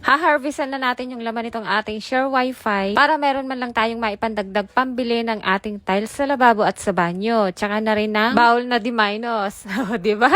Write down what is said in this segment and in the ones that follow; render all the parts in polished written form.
Ha-harvestan na natin yung laman nitong ating share wifi para meron man lang tayong maipandagdag pambili ng ating tiles sa lababo at sa banyo. Tsaka na rin ng bowl na D-. Diba?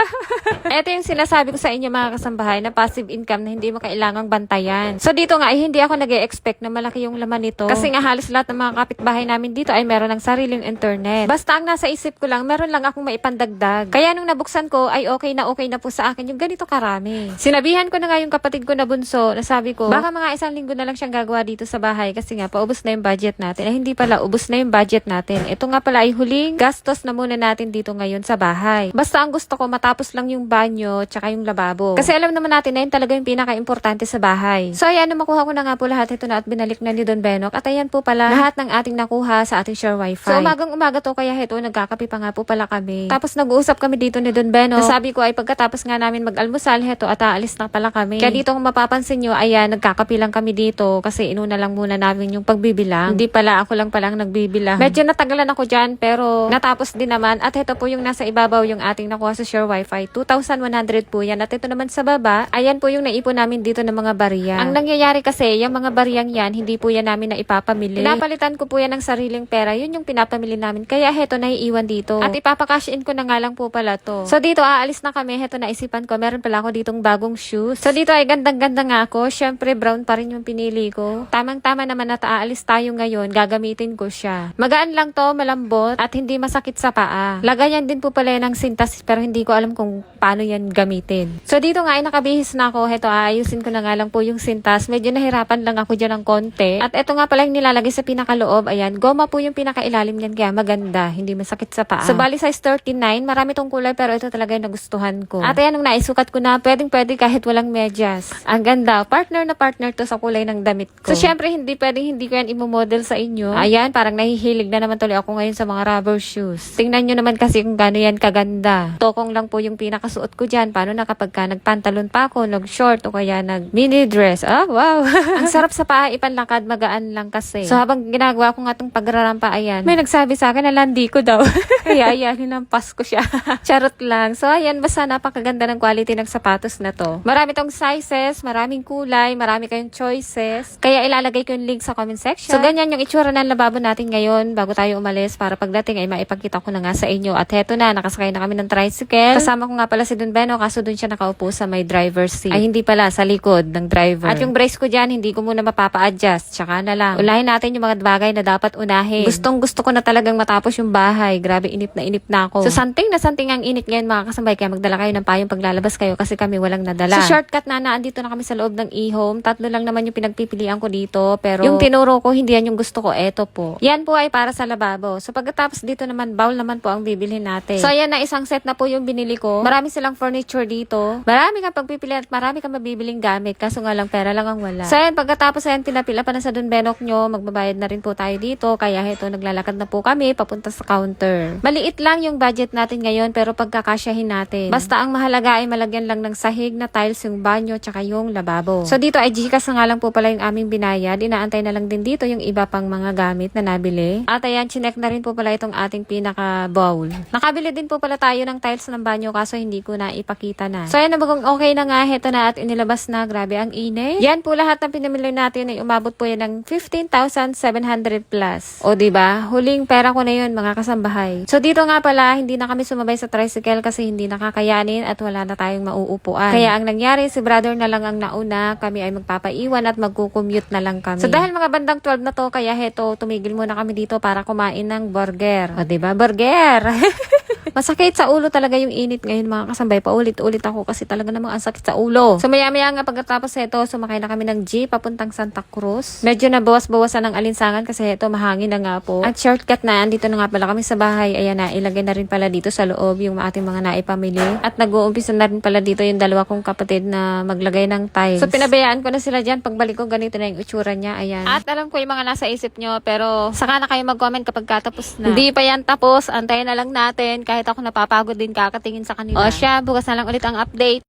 Ito yung sinasabi ko sa inyo mga kasambahay na passive income na hindi mo kailangang bantayan. So dito nga ay hindi ako nag-e-expect na malaki yung laman nito. Kasi nga halos lahat ng mga kapitbahay namin dito ay meron ng sariling internet. Basta ang nasa isip ko lang, meron lang akong maipandagdag. Kaya nung nabuksan ko ay okay na po sa akin yung ganito karami. Sinabihan ko na nga yung kapatid ko na bunso na sabi ko, baka mga isang linggo na lang siyang gagawa dito sa bahay kasi nga paubos na yung budget natin. Ay hindi pala, ubos na yung budget natin. Ito nga pala ay huling gastos na muna natin dito ngayon sa bahay. Basta ang gusto ko matapos lang yung banyo tsaka yung lababo. Kasi alam naman natin na yun talaga yung pinaka-importante sa bahay. So ayan, makuha ko na nga po lahat ito na at binalik na ni Don Benok. At ayan po pala lahat ng ating nakuha sa ating share wifi. So umagang-umaga to kaya ito nagkakape pa nga po pala kami. Tapos nag-uusap kami dito ni Don Benok. Sabi ko ay pagkatapos nga namin mag-almusal heto at aalis na pala kami. Kaya dito kung mapapansin nyo, ayan, nagkakape lang kami dito kasi inuna lang muna namin yung pagbibilang. Hindi pala, ako lang palang nagbibilang. Medyo natagalan ako dyan pero natapos din naman. At ito po yung nasa ibabaw yung ating nakuha sa share wifi. 2,100 po yan. At ito naman sa baba, ayan po yung naipon namin dito ng mga barya. Ang nangyayari kasi, yung mga bariyang yan, hindi po yan namin na ipapamili. Pinapalitan ko po yan ng sariling pera. Yun yung pinapamili namin. Kaya heto, naiiwan dito. At ipapakash in ko na nga lang po pala to. So dito, aalis na kami. Heto, naisipan ko, meron pala ako ditong bagong shoes. So dito ay gandang-ganda nga ako. Syempre, brown pa rin yung pinili ko. Tamang-tama naman at aalis tayo ngayon. Gagamitin ko siya. Magaan lang to, malambot, at hindi masakit sa paa. Lagayan din po pala yan ng sintas, pero hindi ko alam kung paano yan gamitin. So dito nga ay nakabihis na ako. Heto, aayusin ko na nga lang po yung sintas. Medyo nahirapan lang ako dyan ng konti. At eto nga pala yung nilalagay sa pinakaloob. Ayan, goma po yung pinakailalim niyan kaya maganda. Hindi masakit sa paa. So bali size 39. Marami tong kulay pero ito talaga yung nagustuhan ko. At ayan, nung naisukat ko na, pwedeng-pwede kahit walang medyas. Ang ganda. Partner na partner to sa kulay ng damit ko. So syempre, hindi ko yan imomodel sa inyo. Ayan, parang nahihilig na naman tuloy ako ngayon sa mga rubber shoes. Tingnan nyo naman kasi kung gaano yan kaganda. Tokong lang po yung pinakasuot ko dyan. Paano na kapag ka nagpantalon pa ako, nag-short o kaya nag-mini dress. Ah, wow! Ang sarap sa paa, ipanlakad, magaan lang kasi. So habang ginagawa ko nga itong pagrarampa, ayan, may nagsabi sa akin na landi ko daw. Kaya ayan, hinampas ko siya. Charot lang. So ayan, basta napakaganda ng quality ng sapatos na to. Marami tong sizes, maraming kulay, marami kayong choices. Kaya ilalagay ko yung link sa comment section. So ganyan yung itsura ng lababo natin ngayon bago tayo umalis para pagdating ay maipagkita ko na nga sa inyo. At heto na, nakasakay na kami ng tricycle. Kasama ko nga pala si Don Beno kaso dun siya nakaupo sa may driver's seat. Ay hindi pala, sa likod ng driver. At yung brace ko dyan, hindi ko muna mapapa-adjust. Tsaka na lang. Ulahin natin yung mga bagay na dapat unahin. Gustong gusto ko na talagang matapos yung bahay. Grabe, inip na ako. So santing ang init ngayon mga kasambay. Kaya magdala kayo ng payong paglalabas kayo kasi kami walang nadala. So shortcut na, andito na kami sa loob ng e-home. 3 lang naman yung pinagpipilian ko dito. Pero yung tinuro ko, hindi yan yung gusto ko. Eto po. Yan po ay para sa lababo. So pagkatapos dito naman, bowl naman po ang bibilhin natin. So ayan na, isang set na po yung binili ko. Marami silang furniture dito. Marami kang pagpipilian at marami kang mabibiling gamit. Kaso nga lang, pera lang ang wala. So ayan, pagkatapos ayan, pinapila pa na sa Don Benok nyo. Magbabayad na rin po tayo dito. Kaya ito, naglalakad na po kami papunta sa counter. Maliit lang yung budget natin ngayon pero pagkakasyahin natin. Basta ang mahalaga ay malagyan lang ng sahig na tiles yung banyo tsaka yung lababo. So dito ay Gcash na nga lang po pala yung aming binayad. Inaantay na lang din dito yung iba pang mga gamit na nabili. At ayan, chinek na rin po pala itong ating pinaka bowl. Nakabili din po pala tayo ng tiles ng banyo kaso hindi ko na ipakita na. So ayan, nabagong okay na nga. Heto na at inilabas na. Grabe ang init. Yan po lahat ng pinamili natin ay umabot po yan ng 15,700 plus. O diba? Huling pera ko na yun mga kasambahay. So dito nga pala, hindi na kami sumabay sa tricycle kasi hindi nakakayanin at wala na tayong mauupuan. Kaya ang nangyari, si brother na lang ang nauna. Kami ay magpapaiwan at magkukommute na lang kami. So dahil mga bandang 12 na to, kaya heto, tumigil muna kami dito para kumain ng burger. O diba? Burger! Masakit sa ulo talaga yung init ngayon mga kasambay. Paulit-ulit ako kasi talaga namang ang sakit sa ulo. So maya-maya nga pagkatapos ito, sumakay na kami ng jeep papuntang Santa Cruz. Medyo nabawas-bawasan ng alinsangan kasi ito mahangin na nga po. At shortcut na, andito na nga pala kami sa bahay. Ayan na, ilagay na rin pala dito sa loob yung ating mga naipamili. At nag-uumpisa na rin pala dito yung dalawa kong kapatid na maglagay ng tiles. So pinabayaan ko na sila dyan. Pagbalik ko, ganito na yung itsura niya. Ayan. At alam ko yung mga nasa isip nyo, pero saka na kayo mag-comment kapag katapos na. Hindi pa yan tapos. Antayin na lang natin. Kahit ako napapagod din kakatingin sa kanila. O siya, bukas na lang ulit ang update.